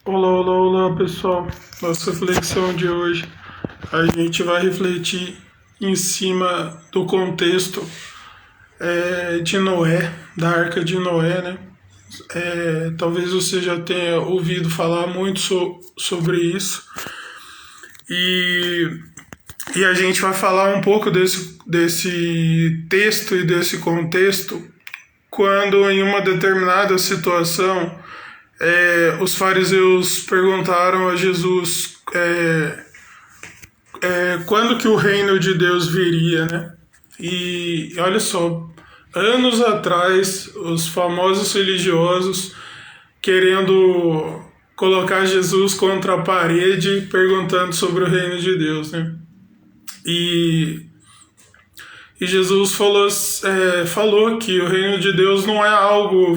Olá, olá, olá pessoal. Nossa reflexão de hoje, a gente vai refletir em cima do contexto de Noé, da Arca de Noé, né? Talvez você já tenha ouvido falar muito sobre isso e, e a gente vai falar um pouco desse texto e desse contexto quando em uma determinada situação os fariseus perguntaram a Jesus quando que o reino de Deus viria, né? E olha só, anos atrás, os famosos religiosos querendo colocar Jesus contra a parede, perguntando sobre o reino de Deus, né? E, e Jesus falou que o reino de Deus não é algo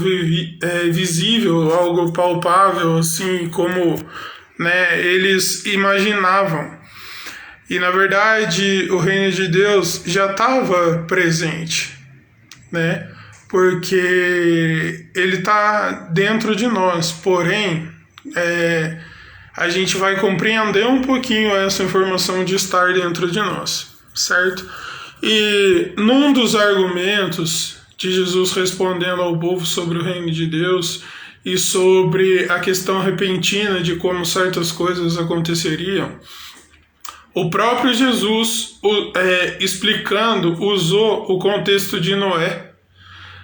visível, algo palpável, assim como, né, eles imaginavam. E na verdade o reino de Deus já estava presente, né? Porque ele está dentro de nós. Porém, a gente vai compreender um pouquinho essa informação de estar dentro de nós, certo? E num dos argumentos de Jesus respondendo ao povo sobre o reino de Deus e sobre a questão repentina de como certas coisas aconteceriam, o próprio Jesus, explicando, usou o contexto de Noé.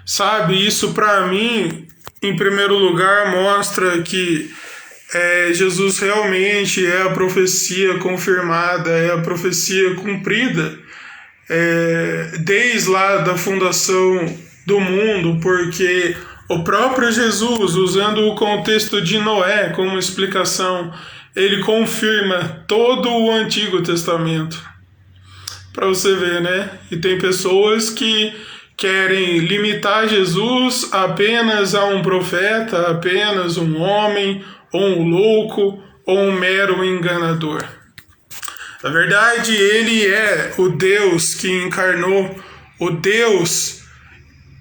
Sabe, isso para mim, em primeiro lugar, mostra que Jesus realmente é a profecia confirmada, é a profecia cumprida, desde lá da fundação do mundo, porque o próprio Jesus, usando o contexto de Noé como explicação, ele confirma todo o Antigo Testamento. Para você ver, né? E tem pessoas que querem limitar Jesus apenas a um profeta, apenas um homem, ou um louco, ou um mero enganador. Na verdade, ele é o Deus que encarnou, o Deus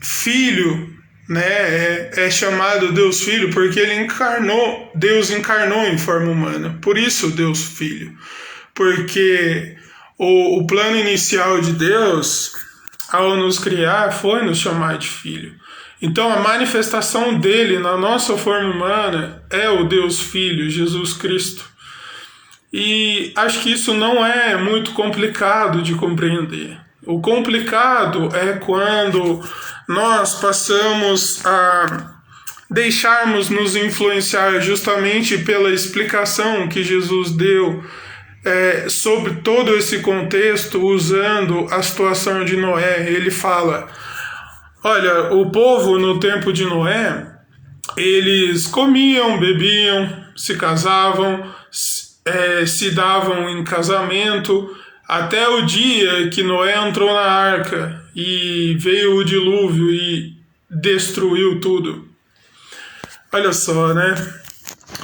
Filho, né? É chamado Deus Filho porque ele encarnou, Deus encarnou em forma humana. Por isso, Deus Filho. Porque o plano inicial de Deus, ao nos criar, foi nos chamar de filho. Então, a manifestação dele na nossa forma humana é o Deus Filho, Jesus Cristo. E acho que isso não é muito complicado de compreender. O complicado é quando nós passamos a deixarmos nos influenciar justamente pela explicação que Jesus deu sobre todo esse contexto, usando a situação de Noé. Ele fala: olha, o povo no tempo de Noé, eles comiam, bebiam, se casavam, se davam em casamento, até o dia que Noé entrou na arca e veio o dilúvio e destruiu tudo. Olha só, né?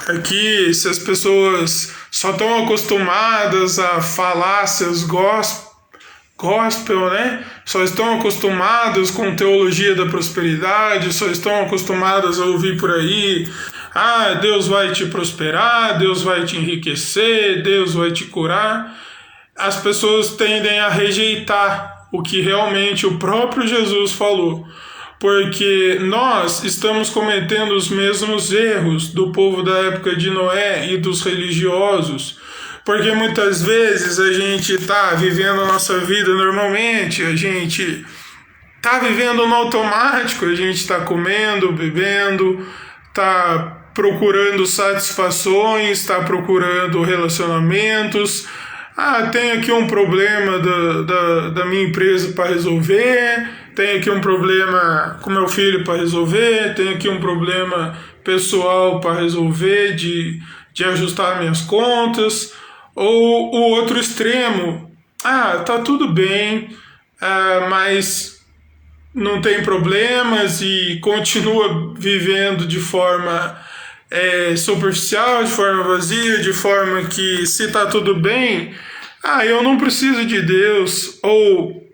Aqui, se as pessoas só estão acostumadas a falácias gospel, né? Só estão acostumadas com teologia da prosperidade, só estão acostumadas a ouvir por aí: ah, Deus vai te prosperar, Deus vai te enriquecer, Deus vai te curar. As pessoas tendem a rejeitar o que realmente o próprio Jesus falou, porque nós estamos cometendo os mesmos erros do povo da época de Noé e dos religiosos, porque muitas vezes a gente está vivendo a nossa vida normalmente, a gente está vivendo no automático, a gente está comendo, bebendo, está procurando satisfações, está procurando relacionamentos. Ah, tem aqui um problema da minha empresa para resolver, tem aqui um problema com meu filho para resolver, tem aqui um problema pessoal para resolver, de ajustar minhas contas. Ou o outro extremo: ah, tá tudo bem, mas não tem problemas e continua vivendo de forma superficial, de forma vazia, de forma que, se tá tudo bem, eu não preciso de Deus. Ou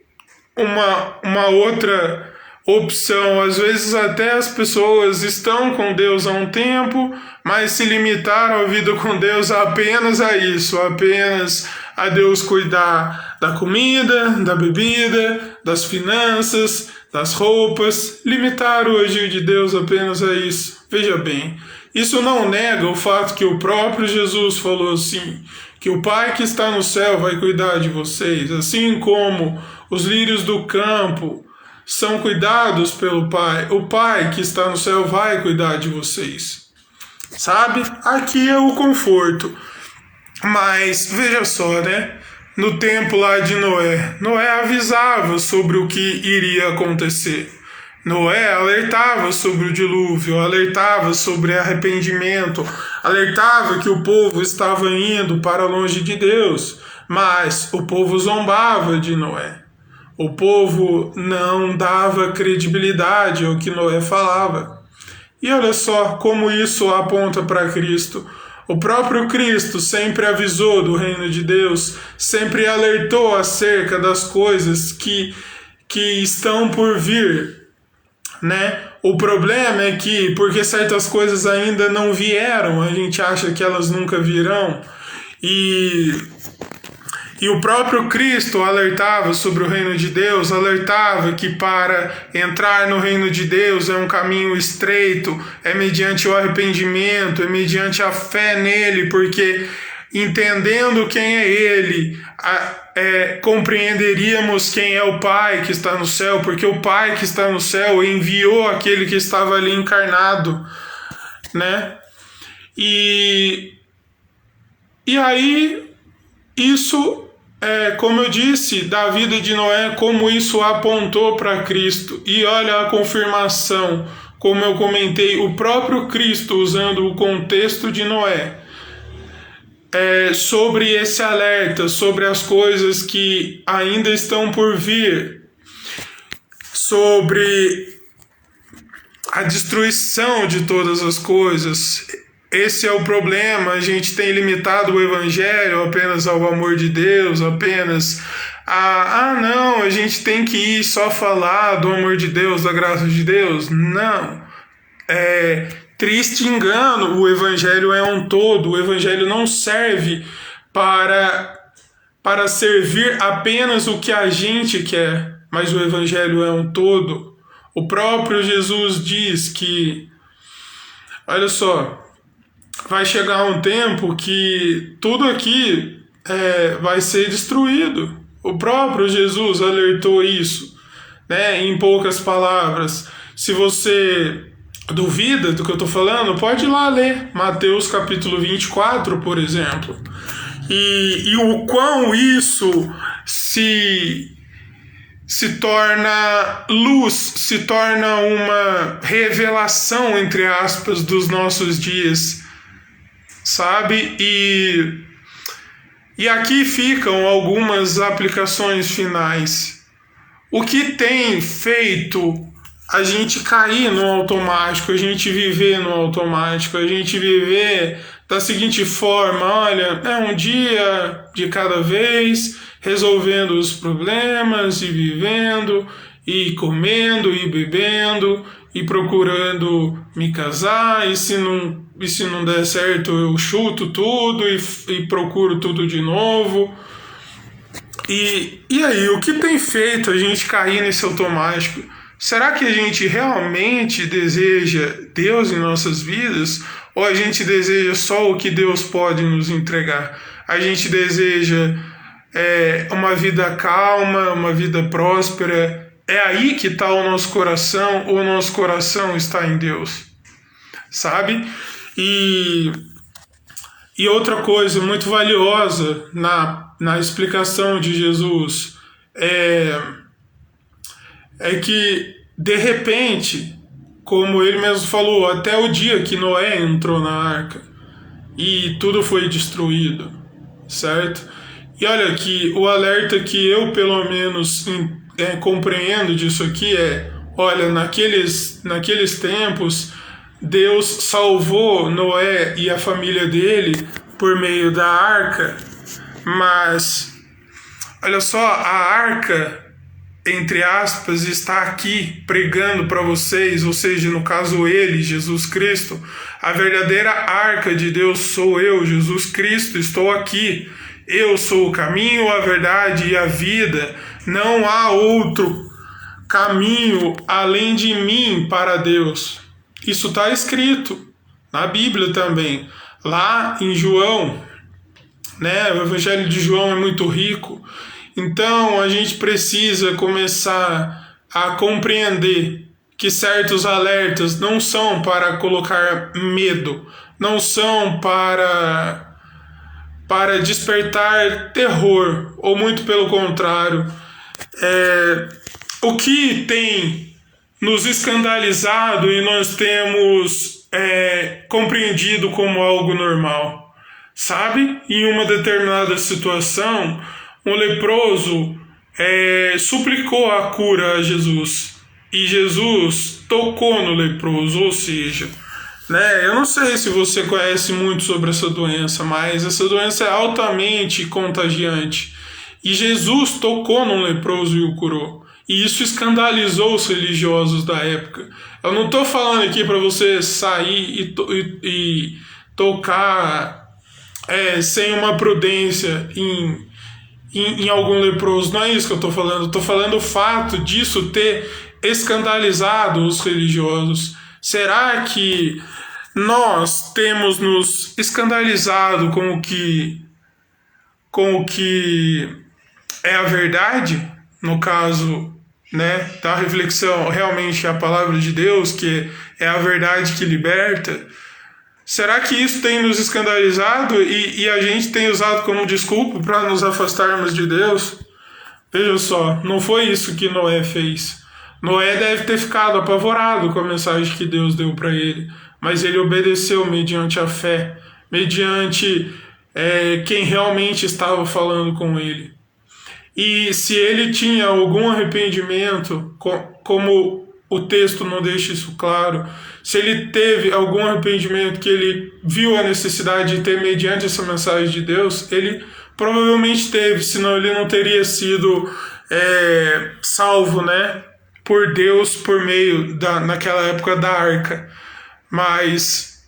uma outra opção. Às vezes até as pessoas estão com Deus há um tempo, mas se limitaram a vida com Deus apenas a isso, apenas a Deus cuidar da comida, da bebida, das finanças, das roupas, limitaram o agir de Deus apenas a isso. Veja bem, isso não nega o fato que o próprio Jesus falou assim, que o Pai que está no céu vai cuidar de vocês, assim como os lírios do campo são cuidados pelo Pai, o Pai que está no céu vai cuidar de vocês. Sabe? Aqui é o conforto. Mas veja só, né? No tempo lá de Noé, Noé avisava sobre o que iria acontecer. Noé alertava sobre o dilúvio, alertava sobre arrependimento, alertava que o povo estava indo para longe de Deus, mas o povo zombava de Noé. O povo não dava credibilidade ao que Noé falava. E olha só como isso aponta para Cristo. O próprio Cristo sempre avisou do reino de Deus, sempre alertou acerca das coisas que estão por vir, né? O problema é que, porque certas coisas ainda não vieram, a gente acha que elas nunca virão, e o próprio Cristo alertava sobre o reino de Deus, alertava que para entrar no reino de Deus é um caminho estreito, é mediante o arrependimento, é mediante a fé nele, porque entendendo quem é ele, compreenderíamos quem é o Pai que está no céu, porque o Pai que está no céu enviou aquele que estava ali encarnado, né? E aí, isso, como eu disse, da vida de Noé, como isso apontou para Cristo. E olha a confirmação, como eu comentei, o próprio Cristo usando o contexto de Noé, sobre esse alerta, sobre as coisas que ainda estão por vir, sobre a destruição de todas as coisas. Esse é o problema, a gente tem limitado o evangelho apenas ao amor de Deus, apenas não, a gente tem que ir só falar do amor de Deus, da graça de Deus. Não, triste engano, o evangelho é um todo, o evangelho não serve para servir apenas o que a gente quer, mas o evangelho é um todo. O próprio Jesus diz que, olha só, vai chegar um tempo que tudo aqui vai ser destruído. O próprio Jesus alertou isso, né? Em poucas palavras. Se você duvida do que eu estou falando, pode ir lá ler Mateus capítulo 24, por exemplo. E o quão isso se torna luz, se torna uma revelação, entre aspas, dos nossos dias, sabe? E aqui ficam algumas aplicações finais. O que tem feito a gente cair no automático, a gente viver no automático, a gente viver da seguinte forma: olha, um dia de cada vez, resolvendo os problemas e vivendo, e comendo e bebendo, e procurando me casar, e se não der certo eu chuto tudo e procuro tudo de novo. E aí, o que tem feito a gente cair nesse automático? Será que a gente realmente deseja Deus em nossas vidas? Ou a gente deseja só o que Deus pode nos entregar? A gente deseja uma vida calma, uma vida próspera? É aí que está o nosso coração, ou o nosso coração está em Deus? Sabe? E outra coisa muito valiosa na explicação de Jesus é que, de repente, como ele mesmo falou, até o dia que Noé entrou na arca e tudo foi destruído, certo? E olha aqui, o alerta que eu pelo menos compreendo disso aqui olha, naqueles tempos, Deus salvou Noé e a família dele por meio da arca, mas olha só, a arca entre aspas, está aqui pregando para vocês, ou seja, no caso ele, Jesus Cristo, a verdadeira arca de Deus sou eu, Jesus Cristo, estou aqui. Eu sou o caminho, a verdade e a vida. Não há outro caminho além de mim para Deus. Isso está escrito na Bíblia também. Lá em João, né? O Evangelho de João é muito rico. Então a gente precisa começar a compreender que certos alertas não são para colocar medo, não são para despertar terror, ou muito pelo contrário. O que tem nos escandalizado e nós temos compreendido como algo normal, sabe? Em uma determinada situação, um leproso suplicou a cura a Jesus, e Jesus tocou no leproso, ou seja, né, eu não sei se você conhece muito sobre essa doença, mas essa doença é altamente contagiante, e Jesus tocou num leproso e o curou, e isso escandalizou os religiosos da época. Eu não estou falando aqui para você sair e tocar sem uma prudência em algum leproso, não é isso que eu estou falando. Eu estou falando o fato disso ter escandalizado os religiosos. Será que nós temos nos escandalizado com o que é a verdade? No caso, né, da reflexão, realmente é a palavra de Deus, que é a verdade que liberta. Será que isso tem nos escandalizado e a gente tem usado como desculpa para nos afastarmos de Deus? Veja só, não foi isso que Noé fez. Noé deve ter ficado apavorado com a mensagem que Deus deu para ele, mas ele obedeceu mediante a fé, mediante quem realmente estava falando com ele. E se ele tinha algum arrependimento, como o texto não deixa isso claro, se ele teve algum arrependimento que ele viu a necessidade de ter mediante essa mensagem de Deus, ele provavelmente teve, senão ele não teria sido salvo, né, por Deus por meio naquela época da arca. Mas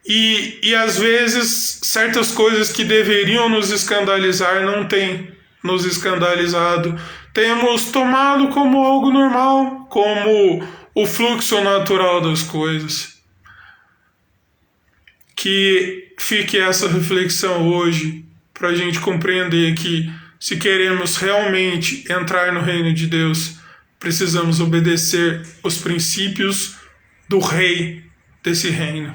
e às vezes certas coisas que deveriam nos escandalizar não têm nos escandalizado. Temos tomado como algo normal, como o fluxo natural das coisas. Que fique essa reflexão hoje para a gente compreender que se queremos realmente entrar no reino de Deus, precisamos obedecer os princípios do rei desse reino.